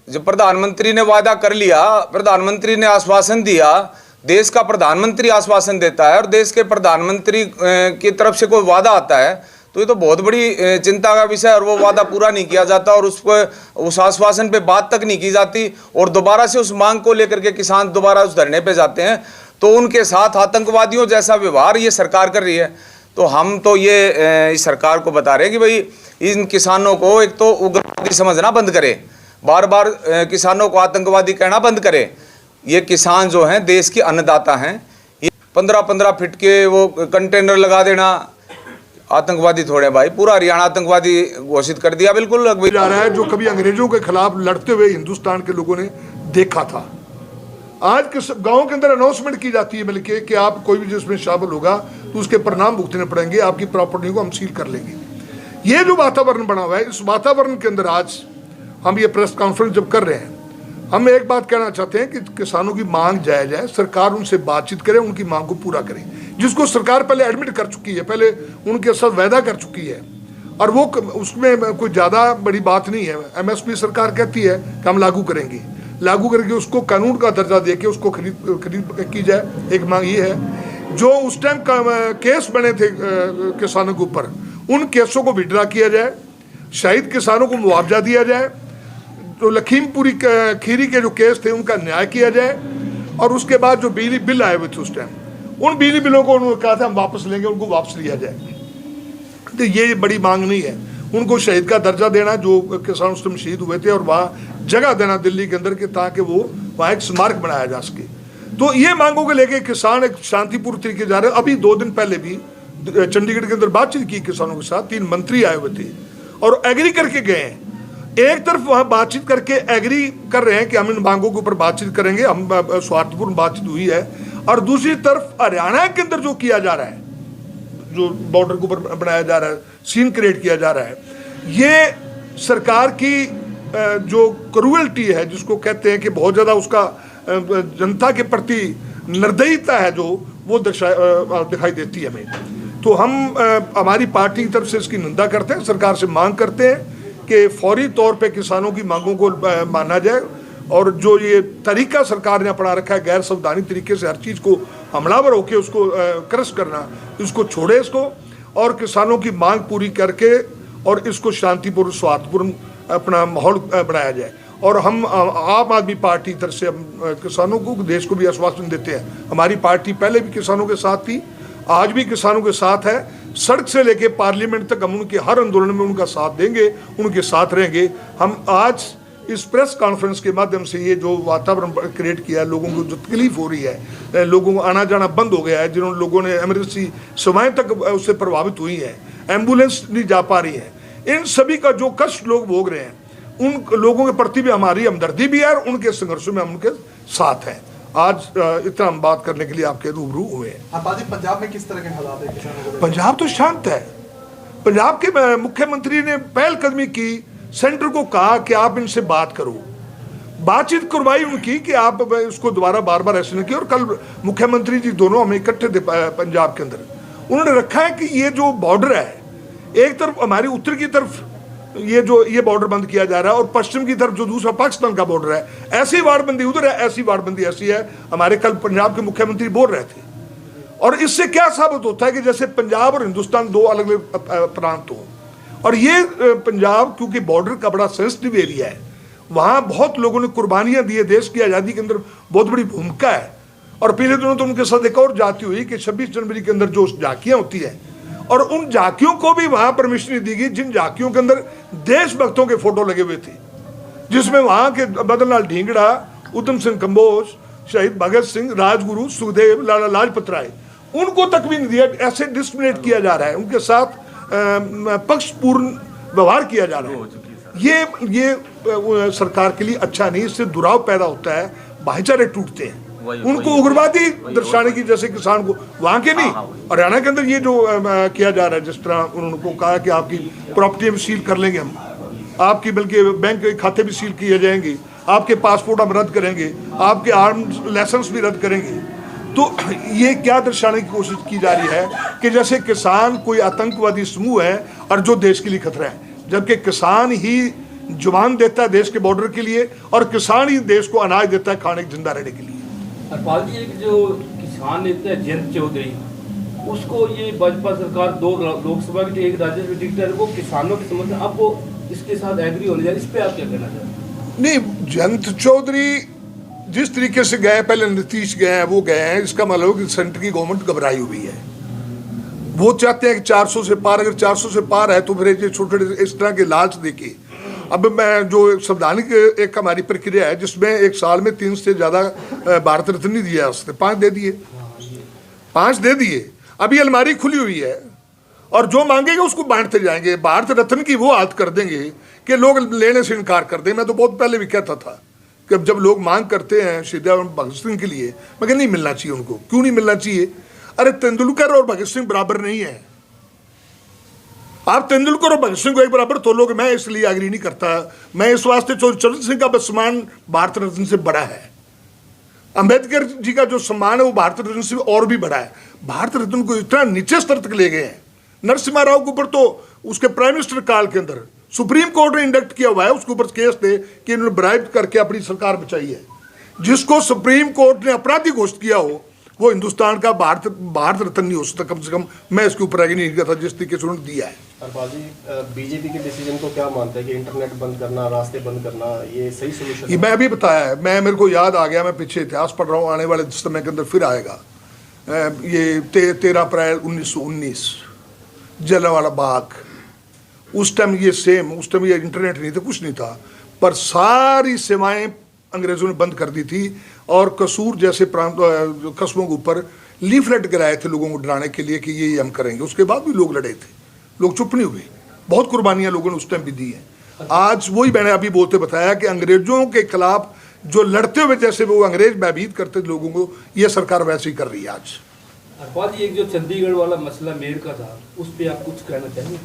जब प्रधानमंत्री ने वादा कर लिया, प्रधानमंत्री ने आश्वासन दिया, देश का प्रधानमंत्री आश्वासन देता है और देश के प्रधानमंत्री की तरफ से कोई वादा आता है तो ये तो बहुत बड़ी चिंता का विषय है। और वो वादा पूरा नहीं किया जाता और उस आश्वासन पे बात तक नहीं की जाती और दोबारा से उस मांग को लेकर के किसान दोबारा उस धरने पे जाते हैं, तो उनके साथ आतंकवादियों जैसा व्यवहार ये सरकार कर रही है। तो हम तो ये इस सरकार को बता रहे हैं कि भाई इन किसानों को एक तो उग्रवादी समझना बंद करे, बार बार किसानों को आतंकवादी कहना बंद करे। ये किसान जो हैं देश के अन्नदाता हैं। ये 15-15 फीट के वो कंटेनर लगा देना, आतंकवादी थोड़े भाई, पूरा हरियाणा आतंकवादी घोषित कर दिया बिल्कुल जा रहा है, जो कभी अंग्रेजों के खिलाफ लड़ते हुए हिंदुस्तान के लोगों ने देखा था। आज के गांव के अंदर अनाउंसमेंट की जाती है बल्कि कि आप कोई भी जिसमें शामिल होगा तो उसके परिणाम भुगतने पड़ेंगे, आपकी प्रॉपर्टी को हम सील कर लेंगे। ये जो वातावरण बना हुआ है, इस वातावरण के अंदर आज हम ये प्रेस कॉन्फ्रेंस जब कर रहे हैं, हम एक बात कहना चाहते हैं कि किसानों की मांग जायज है, सरकार उनसे बातचीत करे, उनकी मांग को पूरा करे, जिसको सरकार पहले एडमिट कर चुकी है, पहले उनके साथ वायदा कर चुकी है और वो उसमें कोई ज़्यादा बड़ी बात नहीं है। MSP सरकार कहती है कि हम लागू करेंगे, लागू करके उसको कानून का दर्जा देके उसको खरीद की जाए। एक मांग ये है, जो उस टाइम केस बने थे किसानों के ऊपर, उन केसों को विड्रा किया जाए, शहीद किसानों को मुआवजा दिया जाए, तो लखीमपुरी खीरी के जो केस थे उनका न्याय किया जाए और उसके बाद जो बिजली बिल आए हुए थे उस टाइम, उन बिजली बिलों को उन्होंने कहा था हम वापस लेंगे, उनको वापस लिया जाए। तो ये बड़ी मांग नहीं है, उनको शहीद का दर्जा देना जो किसान उस टाइम शहीद हुए थे और वहाँ जगह देना दिल्ली के अंदर के, ताकि वो वहाँ एक स्मारक बनाया जा सके। तो ये मांगों को लेके किसान एक शांतिपूर्ण तरीके जा रहे हैं। अभी 2 दिन पहले भी चंडीगढ़ के अंदर बातचीत की किसानों के साथ, 3 मंत्री आए हुए थे और एग्री करके गए हैं। एक तरफ वहाँ बातचीत करके एग्री कर रहे हैं कि हम इन मांगों के ऊपर बातचीत करेंगे, हम स्वार्थपूर्ण बातचीत हुई है, और दूसरी तरफ हरियाणा के अंदर जो किया जा रहा है, जो बॉर्डर के ऊपर बनाया जा रहा है, सीन क्रिएट किया जा रहा है, ये सरकार की जो क्रूएल्टी है, जिसको कहते हैं कि बहुत ज़्यादा उसका जनता के प्रति निर्दयता है, जो वो दिखाई देती है हमें। तो हम हमारी पार्टी की तरफ से इसकी निंदा करते हैं, सरकार से मांग करते हैं कि फौरी तौर पे किसानों की मांगों को माना जाए और जो ये तरीका सरकार ने अपना रखा है गैर संवैधानिक तरीके से हर चीज़ को हमलावर होकर उसको क्रश करना, इसको छोड़े इसको, और किसानों की मांग पूरी करके और इसको शांतिपूर्ण स्वार्थपूर्ण अपना माहौल बनाया जाए। और हम आम आदमी पार्टी तरफ से हम किसानों को, देश को भी आश्वासन देते हैं, हमारी पार्टी पहले भी किसानों के साथ थी, आज भी किसानों के साथ है, सड़क से लेके पार्लियामेंट तक हम उनके हर आंदोलन में उनका साथ देंगे, उनके साथ रहेंगे। हम आज इस प्रेस कॉन्फ्रेंस के माध्यम से ये जो वातावरण क्रिएट किया है, लोगों को जो तकलीफ हो रही है, लोगों को आना जाना बंद हो गया है, जिन्होंने लोगों ने इमरजेंसी सेवाएं तक उससे प्रभावित हुई है, एम्बुलेंस नहीं जा पा रही है, इन सभी का जो कष्ट लोग भोग रहे हैं, उन लोगों के प्रति भी हमारी हमदर्दी भी है और उनके संघर्षों में हम उनके साथ हैं। आज इतना हम बात करने के लिए आपके रूबरू हुए हैं। पंजाब में किस तरह के हालात है किसानों को? पंजाब तो शांत है। पंजाब के मुख्यमंत्री ने पहलकदमी की, सेंटर को कहा कि आप इनसे बात करो, बातचीत करवाई उनकी कि आप उसको दोबारा बार बार ऐसे नहीं किया। और कल मुख्यमंत्री जी दोनों हमें इकट्ठे थे पंजाब के अंदर, उन्होंने रखा है कि ये जो बॉर्डर है, एक तरफ हमारी उत्तर की तरफ ये बॉर्डर बंद किया जा रहा है और पश्चिम की तरफ जो दूसरा पाकिस्तान का बॉर्डर है, ऐसी वारबंदी उधर है, ऐसी वारबंदी ऐसी है। हमारे कल पंजाब के मुख्यमंत्री बोल रहे थे, और इससे क्या साबित होता है कि जैसे पंजाब और हिंदुस्तान 2 अलग अलग प्रांत हो। और ये पंजाब क्योंकि बॉर्डर का बड़ा सेंसिटिव एरिया है, वहाँ बहुत लोगों ने कुर्बानियाँ दी है, देश की आज़ादी के अंदर बहुत बड़ी भूमिका है। और पिछले दिनों तो उनके साथ एक और जाति हुई कि 26 जनवरी के अंदर जो झांकियाँ होती है, और उन झांकियों को भी वहाँ परमिशन नहीं दी गई, जिन झांकियों के अंदर देशभक्तों के फोटो लगे हुए थे, जिसमें वहाँ के बदनलाल ढींगड़ा, उधम सिंह कंबोज, शहीद भगत सिंह, राजगुरु, सुखदेव, लाला लाजपत राय, उनको तक भी नहीं दिया। ऐसे डिस्क्रिमिनेट किया जा रहा है, उनके साथ पक्षपूर्ण व्यवहार किया जा रहा है। ये सरकार के लिए अच्छा नहीं, इससे दुराव पैदा होता है, भाईचारे टूटते हैं, उनको उग्रवादी दर्शाने की, जैसे किसान को वहाँ के नहीं, हरियाणा के अंदर ये जो किया जा रहा है, जिस तरह उन्होंने कहा कि आपकी प्रॉपर्टी भी सील कर लेंगे हम, आपकी बल्कि बैंक के खाते भी सील किए जाएंगे, आपके पासपोर्ट हम रद्द करेंगे, आपके आर्म्स लाइसेंस भी रद्द करेंगे। तो ये क्या दर्शाने की कोशिश की जा रही है कि जैसे किसान कोई आतंकवादी समूह है और जो देश के लिए खतरा है, जबकि किसान ही जवान देता है देश के बॉर्डर के लिए, और किसान ही देश को अनाज देता है खाने जिंदा रहने के लिए। हरपाल जी, एक जो किसान नेता है जयंत चौधरी, उसको ये भाजपा सरकार 2 लोकसभा की एक राज्यसभा टिकट है, वो किसानों के समर्थन, अब वो इसके साथ एग्री होने जा रहे, इस पे आप क्या कहना चाहते हैं? नहीं, जयंत चौधरी जिस तरीके से गए, पहले नीतीश गए हैं, वो गए हैं, इसका मतलब कि सेंटर की गवर्नमेंट घबराई हुई है। वो चाहते हैं कि 400 से पार, अगर 400 से पार है तो फिर ये छोटे इस तरह के लालच देके, अब मैं जो संवैधानिक एक हमारी प्रक्रिया है जिसमें एक साल में 3 से ज़्यादा भारत रत्न नहीं दिया, उसने 5 दे दिए, 5 दे दिए। अभी अलमारी खुली हुई है और जो मांगेगा उसको बांटते जाएंगे। भारत रत्न की वो हालत कर देंगे कि लोग लेने से इनकार कर दें। मैं तो बहुत पहले भी कहता था कि जब लोग मांग करते हैं शहीद भगत सिंह के लिए, मैं नहीं मिलना चाहिए उनको। क्यों नहीं मिलना चाहिए? अरे तेंदुलकर और भगत सिंह बराबर नहीं है। आप तेंदुलकर और भगत सिंह को एक बराबर तोलोगे, मैं इसलिए एग्री नहीं करता। मैं इस वास्ते चरण सिंह का सम्मान भारत रत्न से बड़ा है। अंबेडकर जी का जो सम्मान है वो भारत रत्न से और भी बड़ा है। भारत रत्न को इतना नीचे स्तर तक ले गए हैं। नरसिम्हा राव के ऊपर तो उसके प्राइम मिनिस्टर काल के अंदर सुप्रीम कोर्ट ने इंडक्ट किया हुआ है, उसके ऊपर केस थे कि इन्होंने ब्राइब करके अपनी सरकार बचाई है। जिसको सुप्रीम कोर्ट ने अपराधी घोषित किया हो वो हिंदुस्तान का भारत रत्न नहीं हो सकता। कम से कम मैं इसके ऊपर आगे नहीं करता जिस तरीके से उन्होंने दिया है। हरपाल जी, बीजेपी के डिसीजन को क्या मानते हैं कि इंटरनेट बंद करना, रास्ते बंद करना, ये सही सोल्यूशन है? मैं अभी बताया है, मेरे को याद आ गया, मैं पीछे इतिहास पढ़ रहा हूँ, आने वाले समय के अंदर फिर आएगा। ये 13 अप्रैल 1919 जलियांवाला बाग, उस टाइम ये सेम, उस टाइम ये इंटरनेट नहीं था, कुछ नहीं था, पर सारी सेवाएं अंग्रेजों ने बंद कर दी थी। और कसूर जैसे कस्बों के ऊपर लीफलेट गिराए थे लोगों को डराने के लिए कि ये हम करेंगे। उसके बाद भी लोग लड़े थे, लोग चुप नहीं हुए। बहुत कुर्बानियां लोगों ने उस टाइम भी दी हैं। आज वही मैंने अभी बोलते बताया कि अंग्रेजों के खिलाफ जो लड़ते हुए जैसे वो अंग्रेज भयभीत करते थे लोगों को, ये सरकार वैसे ही कर रही है आज। हरपाल जी, एक जो चंडीगढ़ वाला मसला मेयर का था, उस पर आप कुछ कहना चाहेंगे?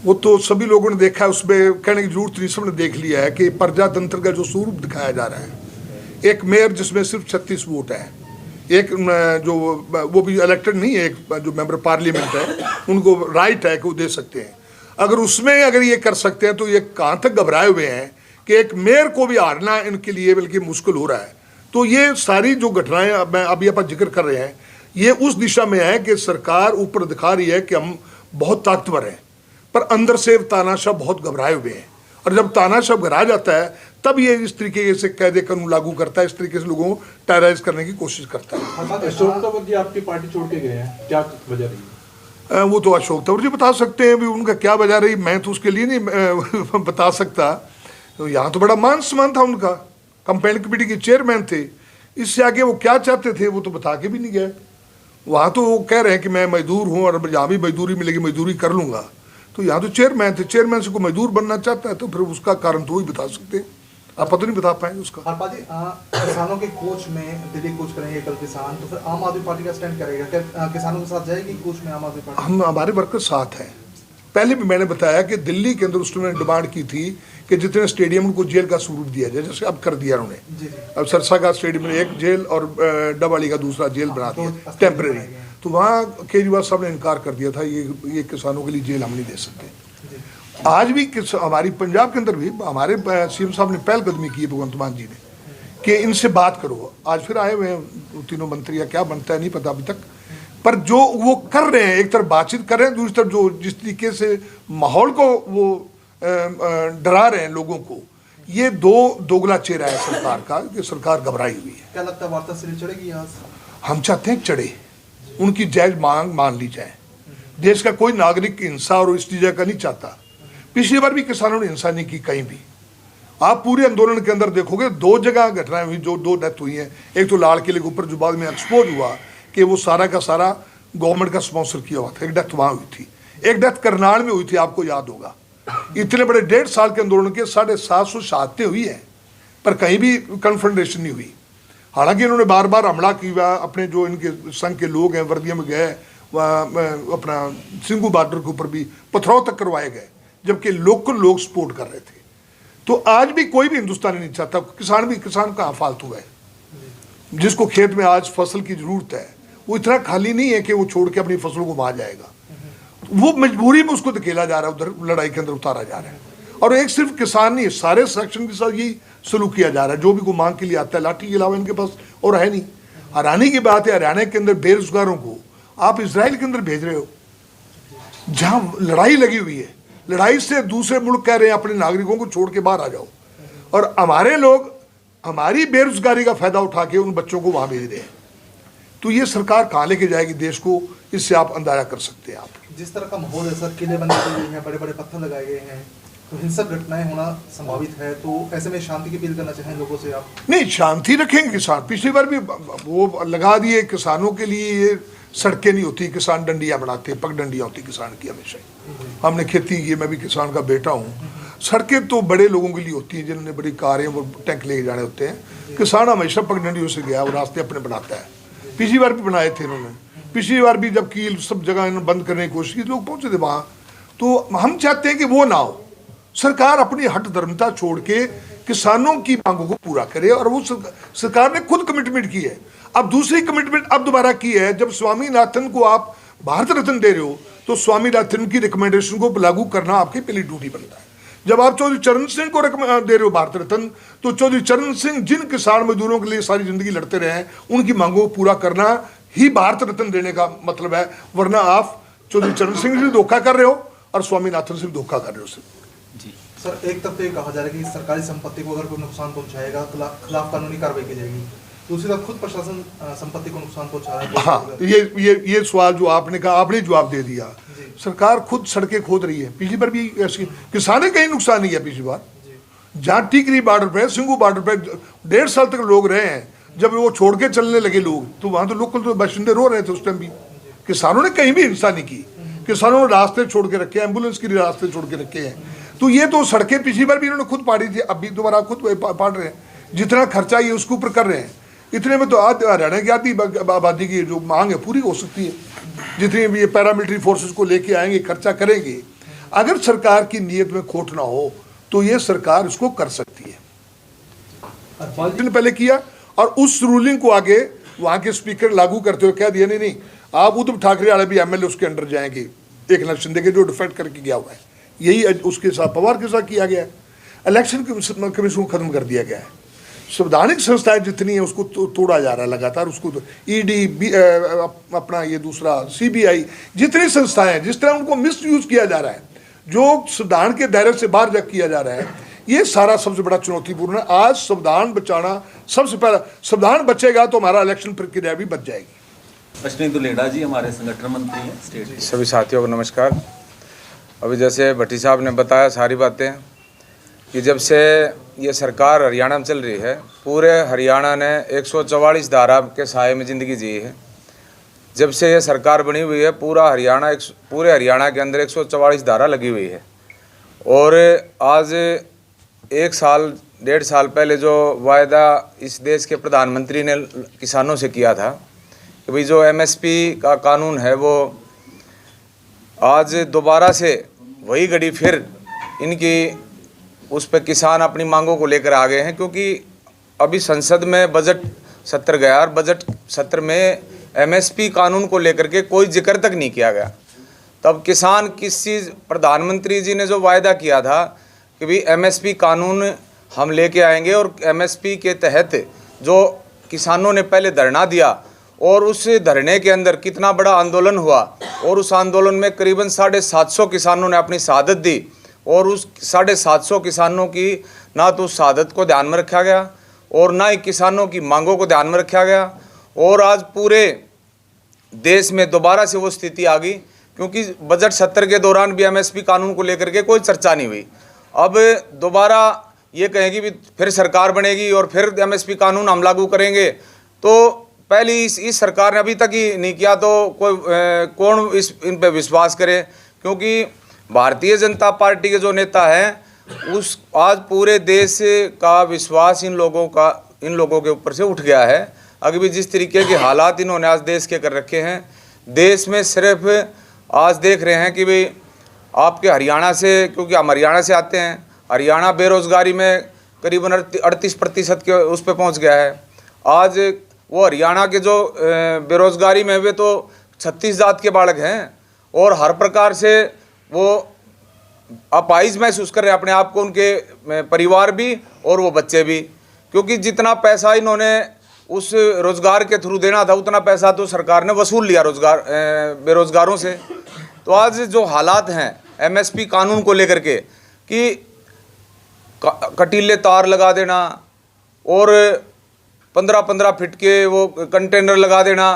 वो तो सभी लोगों ने देखा है, उसमें कहने की जरूरत नहीं, सबने देख लिया है कि प्रजातंत्र का जो स्वरूप दिखाया जा रहा है। एक मेयर जिसमें सिर्फ 36 वोट है, एक जो वो भी इलेक्टेड नहीं है, एक जो मेंबर पार्लियामेंट है, उनको राइट है कि वो दे सकते हैं। अगर ये कर सकते हैं तो ये कहाँ तक घबराए हुए हैं कि एक मेयर को भी हारना इनके लिए बल्कि मुश्किल हो रहा है। तो ये सारी जो घटनाएं मैं अभी आप जिक्र कर रहे हैं, ये उस दिशा में है कि सरकार ऊपर दिखा रही है कि हम बहुत ताकतवर हैं, पर अंदर से तानाशाह बहुत घबराए हुए हैं। और जब तानाशाह घबरा जाता है तब ये इस तरीके से कायदे कानून लागू करता है, इस तरीके से लोगों को टेरराइज करने की कोशिश करता है। अशोक तंवर जी आपकी पार्टी छोड़ के गए हैं, क्या वजह रही? वो तो अशोक तंवर जी बता सकते हैं भी उनका क्या वजह रही, मैं तो उसके लिए नहीं बता सकता। तो यहाँ तो बड़ा मान सम्मान था उनका, कंपेन कमेटी के चेयरमैन थे। इससे आगे वो क्या चाहते थे वो तो बता के भी नहीं गए। वहाँ तो वो कह रहे हैं कि मैं मजदूर हूँ और जहाँ भी मजदूरी मिलेगी मजदूरी कर लूँगा। तो यहाँ तो चेयरमैन थे, चेयरमैन से कोई मजदूर बनना चाहता है तो फिर उसका कारण तो वही बता सकते हैं, आप पता नहीं बता पाएंगे उसका। हरपाल जी, किसानों के कोच में दिल्ली कूच करेंगे कल किसान, तो फिर आम आदमी पार्टी का स्टैंड करेगा क्या? किसानों के साथ जाएगी कूच में आम आदमी पार्टी? हमारे वर्कर साथ हैं। पहले भी मैंने बताया कि दिल्ली के अंदर उसने डिमांड की थी कि जितने स्टेडियम उनको जेल का स्वरूप दिया जाए, जैसे अब कर दिया उन्होंने। अब सरसा का स्टेडियम में एक जेल और डबवाली का दूसरा जेल बना दिया टेम्परेरी। तो वहाँ केजरीवाल साहब ने इनकार कर दिया था, ये किसानों के लिए जेल हम नहीं दे सकते। आज भी हमारी पंजाब के अंदर भी हमारे सीएम साहब ने पहलकदमी की है भगवंत मान जी ने कि इनसे बात करो। आज फिर आए हुए हैं तीनों मंत्री, या क्या बनता है नहीं पता अभी तक, पर जो वो कर रहे हैं, एक तरफ बातचीत कर रहे हैं, दूसरी तरफ जो जिस तरीके से माहौल को वो डरा रहे हैं लोगों को, ये दोगला चेहरा है सरकार का कि सरकार घबराई हुई है। क्या लगता है वार्ता सिरे चढ़ेगी यहाँ से? हम चाहते हैं चढ़े, उनकी जायज मांग मान ली जाए। देश का कोई नागरिक हिंसा और इस चीज़ का नहीं चाहता। पिछली बार भी किसानों ने हिंसा नहीं की कहीं भी। आप पूरे आंदोलन के अंदर देखोगे 2 जगह घटनाएं हुई, जो 2 डेथ हुई हैं। एक तो लाल किले के ऊपर जो बाद में एक्सपोज हुआ कि वो सारा का सारा गवर्नमेंट का स्पॉन्सर किया हुआ था, एक डेथ वहाँ हुई थी। एक डेथ करनाल में हुई थी, आपको याद होगा। इतने बड़े 1.5 साल के आंदोलन के 750 शहादतें हुई हैं, पर कहीं भी कन्फ्रंटेशन नहीं हुई। हालांकि इन्होंने बार बार हमला किया, अपने जो इनके संघ के लोग हैं वर्दियों में गए, अपना सिंघू बॉर्डर के ऊपर भी पथराव तक करवाए गए, जबकि लोकल लोग सपोर्ट कर रहे थे। तो आज भी कोई भी हिंदुस्तानी नहीं चाहता, किसान कहाँ फालतू है। जिसको खेत में आज फसल की जरूरत है वो इतना खाली नहीं है कि वो छोड़ के अपनी फसलों को वहां जाएगा। वो मजबूरी में उसको धकेला जा रहा है, उधर लड़ाई के अंदर उतारा जा रहा है। और एक सिर्फ किसान नहीं, सारे सेक्शन के साथ यही सलूक किया जा रहा है। जो भी कोई मांग के लिए आता है, लाठी के अलावा इनके पास और है नहीं। हैरानी की बात है, हरियाणा के अंदर बेरोजगारों को आप इसराइल के अंदर भेज रहे हो, जहां लड़ाई लगी हुई है। लड़ाई से दूसरे मुल्क कह रहे हैं अपने नागरिकों को छोड़ के बाहर आ जाओ, और हमारे लोग हमारी बेरोजगारी का फायदा उठा के उन बच्चों को वहां भेज रहे हैं। तो ये सरकार कहाँ लेके जाएगी देश को, इससे आप अंदाजा कर सकते हैं। आप जिस तरह का माहौल है सर, किले बने हुए हैं, बड़े बड़े पत्थर लगाए गए हैं, तो हिंसक घटनाएं होना संभावित है। तो ऐसे में शांति की अपील करना चाहें लोगों से आप? नहीं, शांति रखेंगे किसान। पिछली बार भी वो लगा दिए किसानों के लिए, ये सड़कें नहीं होती, किसान डंडियां बनाते हैं, पगडंडियां होती किसान की हमेशा ही। हमने खेती की, मैं भी किसान का बेटा हूँ। सड़कें तो बड़े लोगों के लिए होती हैं, जिन्होंने बड़ी कारें वो टैंक लेके जाने होते हैं। किसान हमेशा पगडंडियों से गया, वो रास्ते अपने बनाता है। पिछली बार भी बनाए थे इन्होंने, पिछली बार भी जब कील सब जगह इन्होंने बंद करने की कोशिश की, लोग पहुंचे थे वहाँ। तो हम चाहते हैं कि वो ना हो। सरकार अपनी हट धर्मता छोड़ के किसानों की मांगों को पूरा करे, और वो सरकार ने खुद कमिटमेंट की है। अब दूसरी कमिटमेंट अब दोबारा की है, जब स्वामीनाथन को आप भारत रत्न दे रहे हो, तो स्वामीनाथन की रिकमेंडेशन को लागू करना आपकी पहली ड्यूटी बनता है। जब आप चौधरी चरण सिंह को दे रहे हो भारत रत्न, तो चौधरी चरण सिंह जिन किसान मजदूरों के लिए सारी जिंदगी लड़ते रहे हैं, उनकी मांगों को पूरा करना ही भारत रत्न देने का मतलब है। वरना आप चौधरी चरण सिंह से धोखा कर रहे हो और स्वामीनाथन से धोखा कर रहे हो। सर, एक तरफ तो ये कहा जा रहा है कि सरकारी संपत्ति को अगर कोई नुकसान पहुंचाएगा तो खिलाफ कानूनी कार्रवाई की जाएगी, दूसरी तरफ खुद प्रशासन संपत्ति को नुकसान पहुंचा रहा है। हाँ, ये सवाल जो आपने कहा, आपने जवाब दे दिया। सरकार खुद सड़कें खोद रही है। पिछली बार भी ऐसी किसानों कहीं नुकसान नहीं है। पिछली बार जहाँ टिकरी बॉर्डर पे, सिंगू बॉर्डर पे 1.5 साल तक लोग रहे हैं, जब वो छोड़ के चलने लगे लोग, तो वहाँ तो लोकल तो बाशिंदे रो रहे थे उस टाइम भी। किसानों ने कहीं भी हिंसा नहीं की, किसानों ने रास्ते छोड़ के रखे, एम्बुलेंस के लिए रास्ते छोड़ के रखे हैं। तो ये तो सड़कें पिछली बार भी इन्होंने खुद पाड़ी थी, अब भी दोबारा खुद पाड़ रहे हैं। जितना खर्चा ये उसके ऊपर कर रहे हैं, इतने में तो हरियाणा की आधी आबादी की जो मांग है पूरी हो सकती है। जितनी भी ये पैरामिलिट्री फोर्सेस को लेके आएंगे, खर्चा करेंगे, अगर सरकार की नीयत में खोट ना हो तो ये सरकार इसको कर सकती है। दिन पहले किया, और उस रूलिंग को आगे वहाँ के स्पीकर लागू करते हुए कह दिया, नहीं आप उद्धव ठाकरे वाले भी एमएलए उसके अंडर जाएंगे, एकनाथ शिंदे के जो डिफेक्ट करके गया हुआ है। यही उसके साथ पवार के साथ किया गया है। इलेक्शन कमीशन को खत्म कर दिया गया है। संवैधानिक संस्थाएं जितनी है उसको तोड़ा जा रहा है लगातार। उसको ईडी, अपना ये दूसरा सीबीआई, जितनी संस्थाएं हैं, जिस तरह उनको मिस यूज किया जा रहा है, जो संविधान के दायरे से बाहर जा किया जा रहा है, ये सारा सबसे बड़ा चुनौतीपूर्ण है। आज संविधान बचाना सबसे पहला, संविधान बचेगा तो हमारा इलेक्शन प्रक्रिया भी बच जाएगी। अश्विनी दुलेड़ा जी हमारे संगठन मंत्री हैं स्टेट के। सभी साथियों को नमस्कार। अभी जैसे भट्टी साहब ने बताया सारी बातें, कि जब से ये सरकार हरियाणा में चल रही है, पूरे हरियाणा ने 144 धारा के साए में ज़िंदगी जी है। जब से ये सरकार बनी हुई है, पूरे हरियाणा के अंदर 144 धारा लगी हुई है। और आज 1 साल 1.5 साल पहले जो वायदा इस देश के प्रधानमंत्री ने किसानों से किया था कि भाई जो एमएसपी का कानून है, वो आज दोबारा से वही घड़ी फिर इनकी उस पर किसान अपनी मांगों को लेकर आ गए हैं। क्योंकि अभी संसद में बजट सत्र गया और बजट सत्र में एमएसपी कानून को लेकर के कोई जिक्र तक नहीं किया गया। तब किसान किस चीज़, प्रधानमंत्री जी ने जो वायदा किया था कि भाई एमएसपी कानून हम लेके आएंगे, और एमएसपी के तहत जो किसानों ने पहले धरना दिया, और उस धरने के अंदर कितना बड़ा आंदोलन हुआ, और उस आंदोलन में करीबन 750 किसानों ने अपनी शहादत दी, और उस 750 किसानों की ना तो शहादत को ध्यान में रखा गया और ना ही किसानों की मांगों को ध्यान में रखा गया। और आज पूरे देश में दोबारा से वो स्थिति आ गई, क्योंकि बजट सत्र के दौरान भी एमएसपी कानून को लेकर के कोई चर्चा नहीं हुई। अब दोबारा ये कहेगी भी फिर सरकार बनेगी और फिर एमएसपी कानून हम लागू करेंगे, तो पहली इस सरकार ने अभी तक ही नहीं किया, तो कौन इन पे विश्वास करे। क्योंकि भारतीय जनता पार्टी के जो नेता हैं, उस आज पूरे देश का विश्वास इन लोगों के ऊपर से उठ गया है। अगर भी जिस तरीके के हालात इन्होंने आज देश के कर रखे हैं, देश में सिर्फ आज देख रहे हैं कि भाई आपके हरियाणा से, क्योंकि हम हरियाणा से आते हैं, हरियाणा बेरोजगारी में करीबन 38% के उस पर पहुँच गया है। आज वो हरियाणा के जो बेरोजगारी में वे तो 36 जात के बालक हैं, और हर प्रकार से वो अपाहिज महसूस कर रहे हैं अपने आप को, उनके परिवार भी और वो बच्चे भी, क्योंकि जितना पैसा इन्होंने उस रोजगार के थ्रू देना था उतना पैसा तो सरकार ने वसूल लिया बेरोजगारों से। तो आज जो हालात हैं एमएसपी कानून को लेकर के कि कटीले तार लगा देना और 15-15 फीट के वो कंटेनर लगा देना,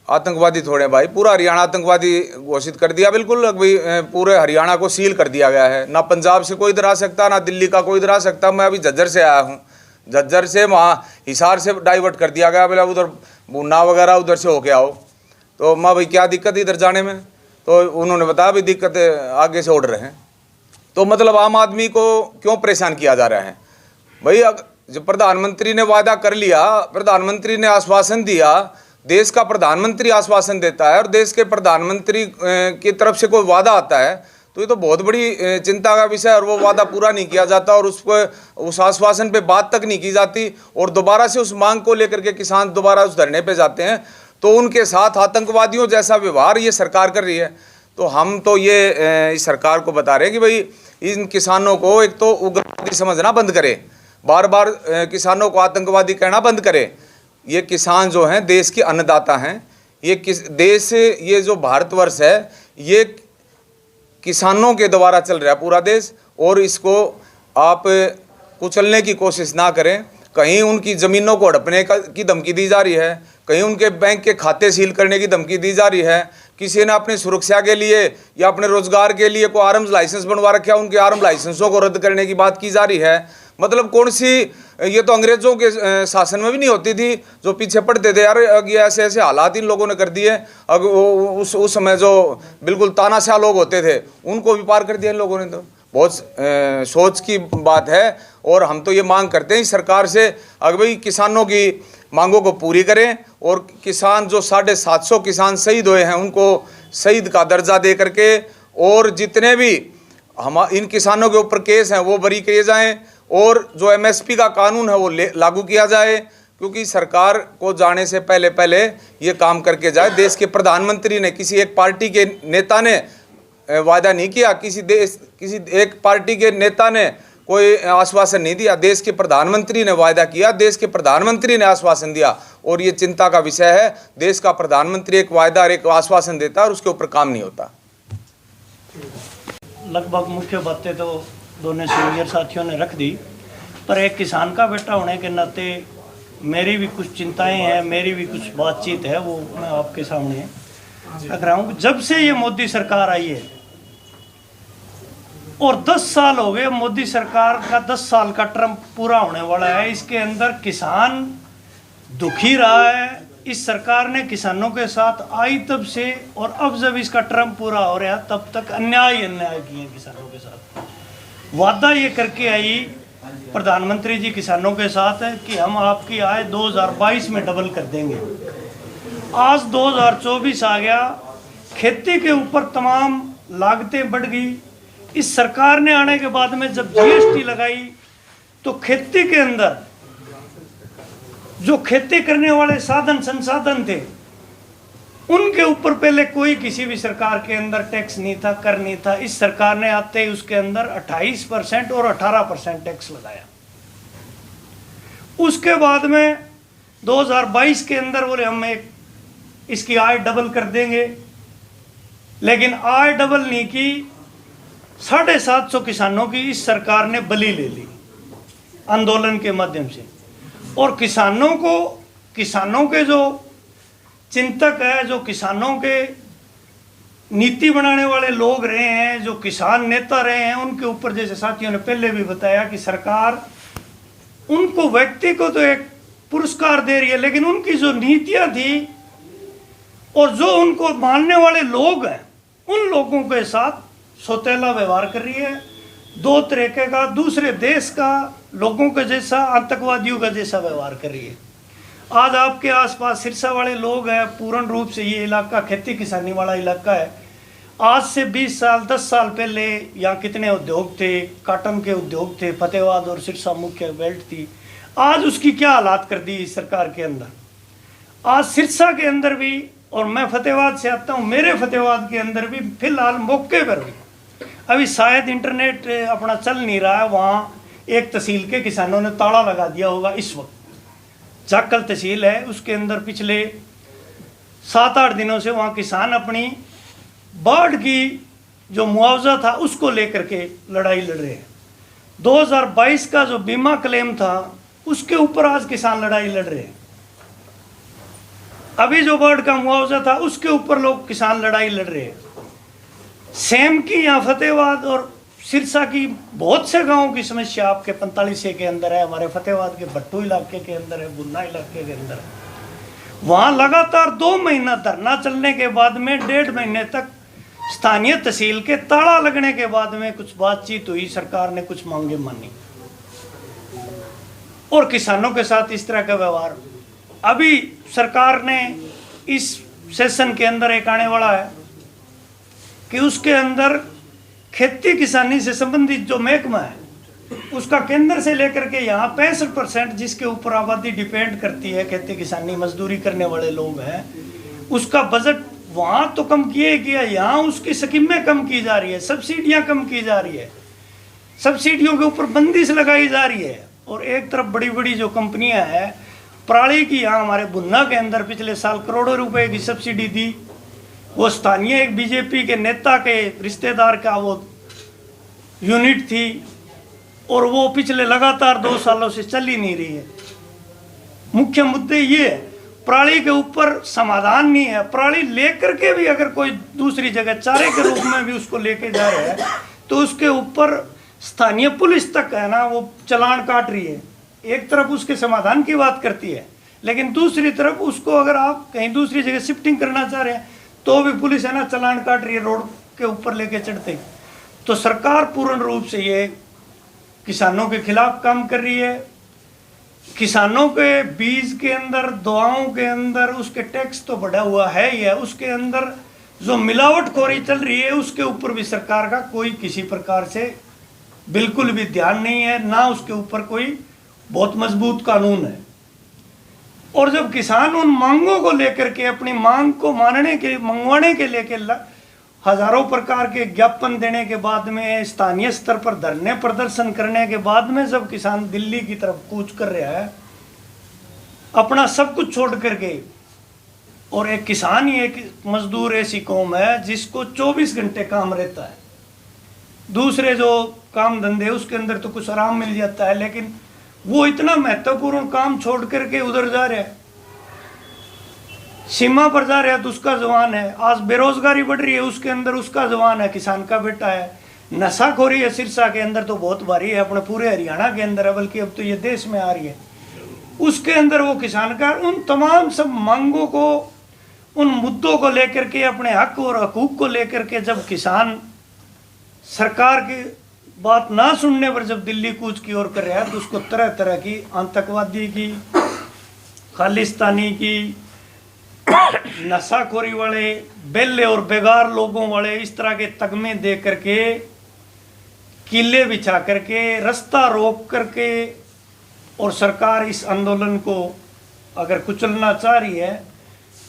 आतंकवादी थोड़े भाई, पूरा हरियाणा आतंकवादी घोषित कर दिया, बिल्कुल भाई पूरे हरियाणा को सील कर दिया गया है। ना पंजाब से कोई इधर आ सकता, ना दिल्ली का कोई इधर आ सकता। मैं अभी झज्जर से आया हूँ, झज्जर से वहाँ हिसार से डाइवर्ट कर दिया गया, बोला उधर बुन्ना वगैरह उधर से होके आओ। तो मैं भाई क्या दिक्कत इधर जाने में, तो उन्होंने बताया भाई दिक्कत आगे से ऑर्डर है। तो मतलब आम आदमी को क्यों परेशान किया जा रहा है भाई? जो प्रधानमंत्री ने वादा कर लिया, प्रधानमंत्री ने आश्वासन दिया, देश का प्रधानमंत्री आश्वासन देता है और देश के प्रधानमंत्री की तरफ से कोई वादा आता है तो ये तो बहुत बड़ी चिंता का विषय है। और वो वादा पूरा नहीं किया जाता और उस आश्वासन पे बात तक नहीं की जाती और दोबारा से उस मांग को लेकर के किसान दोबारा उस धरने पे जाते हैं, तो उनके साथ आतंकवादियों जैसा व्यवहार ये सरकार कर रही है। तो हम तो ये इस सरकार को बता रहे हैं कि भाई इन किसानों को एक तो उग्रवादी समझना बंद करे, बार बार किसानों को आतंकवादी कहना बंद करे। ये किसान जो हैं देश के अन्नदाता हैं, ये जो भारतवर्ष है ये किसानों के द्वारा चल रहा है पूरा देश, और इसको आप कुचलने की कोशिश ना करें। कहीं उनकी ज़मीनों को हड़पने की धमकी दी जा रही है, कहीं उनके बैंक के खाते सील करने की धमकी दी जा रही है, किसी ने अपनी सुरक्षा के लिए या अपने रोजगार के लिए कोई आर्म्स लाइसेंस बनवा रखा है, उनके आर्म लाइसेंसों को रद्द करने की बात की जा रही है। मतलब कौन सी, ये तो अंग्रेजों के शासन में भी नहीं होती थी, जो पीछे पड़ते थे यार, ये ऐसे ऐसे हालात इन लोगों ने कर दिए। अब उस समय जो बिल्कुल तानाशाह लोग होते थे उनको भी पार कर दिया इन लोगों ने। तो बहुत सोच की बात है और हम तो ये मांग करते हैं सरकार से, अगर भाई किसानों की मांगों को पूरी करें और किसान जो 750 किसान शहीद हुए हैं उनको शहीद का दर्जा दे करके, और जितने भी हम इन किसानों के ऊपर केस हैं वो बरी किए जाएं और जो एमएसपी का कानून है वो लागू किया जाए। क्योंकि सरकार को जाने से पहले ये काम करके जाए। देश के प्रधानमंत्री ने, किसी एक पार्टी के नेता ने वादा नहीं किया, किसी एक पार्टी के नेता ने कोई आश्वासन नहीं दिया, देश के प्रधानमंत्री ने वायदा किया, देश के प्रधानमंत्री ने आश्वासन दिया। और ये चिंता का विषय है, देश का प्रधानमंत्री एक वायदा और एक आश्वासन देता है और उसके ऊपर काम नहीं होता। लगभग मुख्य बातें तो दोनों सीनियर साथियों ने रख दी, पर एक किसान का बेटा होने के नाते मेरी भी कुछ चिंताएं हैं, मेरी भी कुछ बातचीत है, वो मैं आपके सामने रख रहा हूँ। जब से ये मोदी सरकार आई है और 10 साल हो गए, मोदी सरकार का 10 साल का टर्म पूरा होने वाला है, इसके अंदर किसान दुखी रहा है। इस सरकार ने किसानों के साथ आई तब से, और अब जब इसका टर्म पूरा हो रहा है तब तक अन्याय किए किसानों के साथ। वादा ये करके आई प्रधानमंत्री जी किसानों के साथ है कि हम आपकी आय 2022 में डबल कर देंगे। आज 2024 आ गया, खेती के ऊपर तमाम लागतें बढ़ गई। इस सरकार ने आने के बाद में जब जीएसटी लगाई तो खेती के अंदर जो खेती करने वाले साधन संसाधन थे उनके ऊपर पहले कोई किसी भी सरकार के अंदर टैक्स नहीं था, कर नहीं था। इस सरकार ने आते ही उसके अंदर 28% और 18% टैक्स लगाया। उसके बाद में 2022 के अंदर बोले हम इसकी आय डबल कर देंगे, लेकिन आय डबल नहीं की, 750 किसानों की इस सरकार ने बलि ले ली आंदोलन के माध्यम से। और किसानों के जो चिंतक है, जो किसानों के नीति बनाने वाले लोग रहे हैं, जो किसान नेता रहे हैं, उनके ऊपर जैसे साथियों ने पहले भी बताया कि सरकार उनको व्यक्ति को तो एक पुरस्कार दे रही है, लेकिन उनकी जो नीतियां थी और जो उनको मानने वाले लोग हैं उन लोगों के साथ सौतेला व्यवहार कर रही है। दो तरीके का, दूसरे देश का लोगों के जैसा, आतंकवादियों का जैसा व्यवहार कर रही है। आज आपके आसपास सिरसा वाले लोग हैं, पूर्ण रूप से ये इलाका खेती किसानी वाला इलाका है। आज से 20 साल 10 साल पहले यहाँ कितने उद्योग थे, काटन के उद्योग थे, फतेहाबाद और सिरसा मुख्य बेल्ट थी। आज उसकी क्या हालात कर दी इस सरकार के अंदर। आज सिरसा के अंदर भी, और मैं फतेहाबाद से आता हूँ, मेरे फतेहाबाद के अंदर भी फिलहाल मौके पर भी अभी शायद इंटरनेट अपना चल नहीं रहा है, वहाँ एक तहसील के किसानों ने ताला लगा दिया होगा इस वक्त। जाखल तहसील है, उसके अंदर पिछले 7-8 दिनों से वहाँ किसान अपनी बाढ़ की जो मुआवजा था उसको लेकर के लड़ाई लड़ रहे हैं। 2022 का जो बीमा क्लेम था उसके ऊपर आज किसान लड़ाई लड़ रहे हैं। अभी जो बाढ़ का मुआवजा था उसके ऊपर लोग किसान लड़ाई लड़ रहे हैं। सेम की यहाँ फतेहाबाद और सिरसा की बहुत से गांवों की समस्या आपके 45 के अंदर है, हमारे फतेहाबाद के भट्टू इलाके के अंदर है, बुन्ना इलाके के अंदर है। वहाँ लगातार 2 महीना धरना चलने के बाद में 1.5 महीने तक स्थानीय तहसील के ताला लगने के बाद में कुछ बातचीत हुई, सरकार ने कुछ मांगे मानी और किसानों के साथ इस तरह का व्यवहार। अभी सरकार ने इस सेशन के अंदर एक आने वाला है कि उसके अंदर खेती किसानी से संबंधित जो महकमा है उसका केंद्र से लेकर के यहाँ 65% जिसके ऊपर आबादी डिपेंड करती है, खेती किसानी मजदूरी करने वाले लोग हैं, उसका बजट वहाँ तो कम किए गया, यहाँ उसकी स्कीमें कम की जा रही है, सब्सिडियाँ कम की जा रही है, सब्सिडियों के ऊपर बंदिश लगाई जा रही है। और एक तरफ बड़ी बड़ी जो कंपनियां हैं, पराली की यहाँ हमारे बुन्ना के अंदर पिछले साल करोड़ों रुपए की सब्सिडी दी, वो स्थानीय एक बीजेपी के नेता के रिश्तेदार का वो यूनिट थी और वो पिछले लगातार 2 सालों से चल ही नहीं रही है। मुख्य मुद्दे ये है, पराली के ऊपर समाधान नहीं है। पराली लेकर के भी अगर कोई दूसरी जगह चारे के रूप में भी उसको लेके जा रहे हैं तो उसके ऊपर स्थानीय पुलिस तक है ना वो चालान काट रही है। एक तरफ उसके समाधान की बात करती है, लेकिन दूसरी तरफ उसको अगर आप कहीं दूसरी जगह शिफ्टिंग करना चाह रहे हैं तो भी पुलिस है ना चालान काट रही है रोड के ऊपर लेके चढ़ते। तो सरकार पूर्ण रूप से ये किसानों के खिलाफ काम कर रही है। किसानों के बीज के अंदर, दवाओं के अंदर उसके टैक्स तो बढ़ा हुआ है ही है, उसके अंदर जो मिलावटखोरी चल रही है उसके ऊपर भी सरकार का कोई किसी प्रकार से बिल्कुल भी ध्यान नहीं है, ना उसके ऊपर कोई बहुत मजबूत कानून है। और जब किसान उन मांगों को लेकर के अपनी मांग को मंगवाने के लेके हजारों प्रकार के ज्ञापन देने के बाद में, स्थानीय स्तर पर धरने प्रदर्शन करने के बाद में जब किसान दिल्ली की तरफ कूच कर रहा है अपना सब कुछ छोड़ करके, और एक किसान ही एक मजदूर ऐसी कौम है जिसको 24 घंटे काम रहता है, दूसरे जो काम धंधे उसके अंदर तो कुछ आराम मिल जाता है, लेकिन वो इतना महत्वपूर्ण काम छोड़ करके उधर जा रहा है, सीमा पर जा रहा है तो उसका जवान है। आज बेरोजगारी बढ़ रही है, उसके अंदर उसका जवान है, किसान का बेटा है। नशाखोरी है सिरसा के अंदर तो बहुत भारी है, अपने पूरे हरियाणा के अंदर है, बल्कि अब तो ये देश में आ रही है। उसके अंदर वो किसान का उन तमाम सब मांगों को, उन मुद्दों को लेकर के, अपने हक और हकूक को लेकर के जब किसान सरकार की बात ना सुनने पर जब दिल्ली कूच की ओर कर रहा है तो उसको तरह तरह की आतंकवादी की, खालिस्तानी की, नशाखोरी वाले, बेले और बेगार लोगों वाले इस तरह के तगमे दे करके, किले बिछा करके, रास्ता रोक करके, और सरकार इस आंदोलन को अगर कुचलना चाह रही है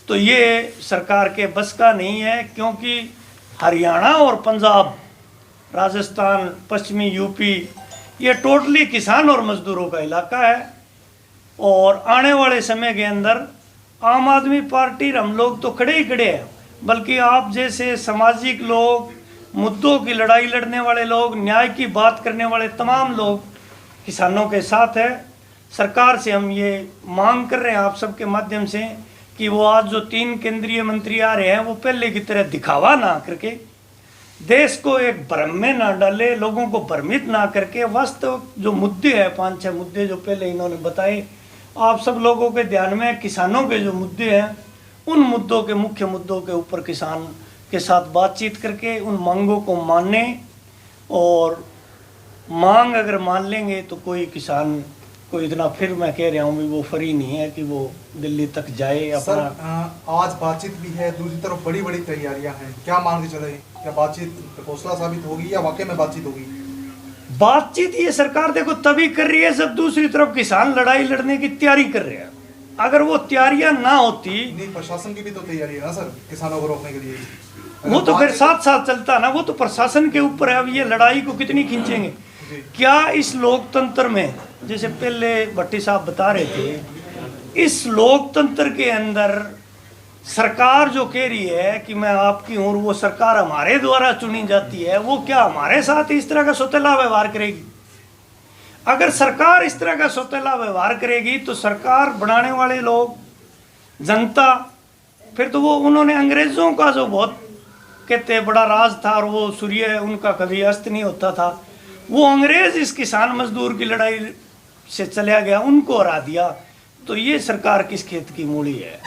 तो ये सरकार के बस का नहीं है, क्योंकि हरियाणा और पंजाब, राजस्थान, पश्चिमी यूपी, ये टोटली किसान और मजदूरों का इलाका है। और आने वाले समय के अंदर आम आदमी पार्टी हम लोग तो खड़े ही खड़े हैं, बल्कि आप जैसे सामाजिक लोग, मुद्दों की लड़ाई लड़ने वाले लोग, न्याय की बात करने वाले तमाम लोग किसानों के साथ है। सरकार से हम ये मांग कर रहे हैं आप सबके माध्यम से कि वो आज जो 3 केंद्रीय मंत्री आ रहे हैं वो पहले की तरह दिखावा ना करके, देश को एक भ्रम में ना डाले, लोगों को भ्रमित ना करके, वास्तव जो मुद्दे हैं 5-6 मुद्दे जो पहले इन्होंने बताए आप सब लोगों के ध्यान में, किसानों के जो मुद्दे हैं उन मुद्दों के, मुख्य मुद्दों के ऊपर किसान के साथ बातचीत करके उन मांगों को मानने, और मांग अगर मान लेंगे तो कोई किसान को इतना, फिर मैं कह रहा हूँ भी वो फ्री नहीं है कि वो दिल्ली तक जाए अपना। सर आज बातचीत भी है, दूसरी तरफ बड़ी बड़ी तैयारियां हैं, क्या मान के चले, क्या बातचीत हौसला साबित होगी या वाकई में बातचीत होगी? बातचीत ये सरकार देखो तभी कर रही है जब दूसरी तरफ किसान लड़ाई लड़ने की तैयारी कर रहे हैं। अगर वो तैयारियां ना होती, नहीं, प्रशासन की भी तो तैयारी है ना सर किसानों को रोकने के लिए। वो तो फिर साथ साथ चलता ना, वो तो प्रशासन के ऊपर है। अब ये लड़ाई को कितनी खींचेंगे? क्या इस लोकतंत्र में, जैसे पहले भट्टी साहब बता रहे थे, इस लोकतंत्र के अंदर सरकार जो कह रही है कि मैं आपकी हूँ, वो सरकार हमारे द्वारा चुनी जाती है, वो क्या हमारे साथ इस तरह का सौतेला व्यवहार करेगी? अगर सरकार इस तरह का सौतेला व्यवहार करेगी तो सरकार बनाने वाले लोग, जनता, फिर तो वो उन्होंने अंग्रेजों का जो बहुत कहते हैं बड़ा राज था और वो सूर्य उनका कभी अस्त नहीं होता था, वो अंग्रेज इस किसान मजदूर की लड़ाई से चला गया, उनको हरा दिया। तो ये सरकार किस खेत की मूली है?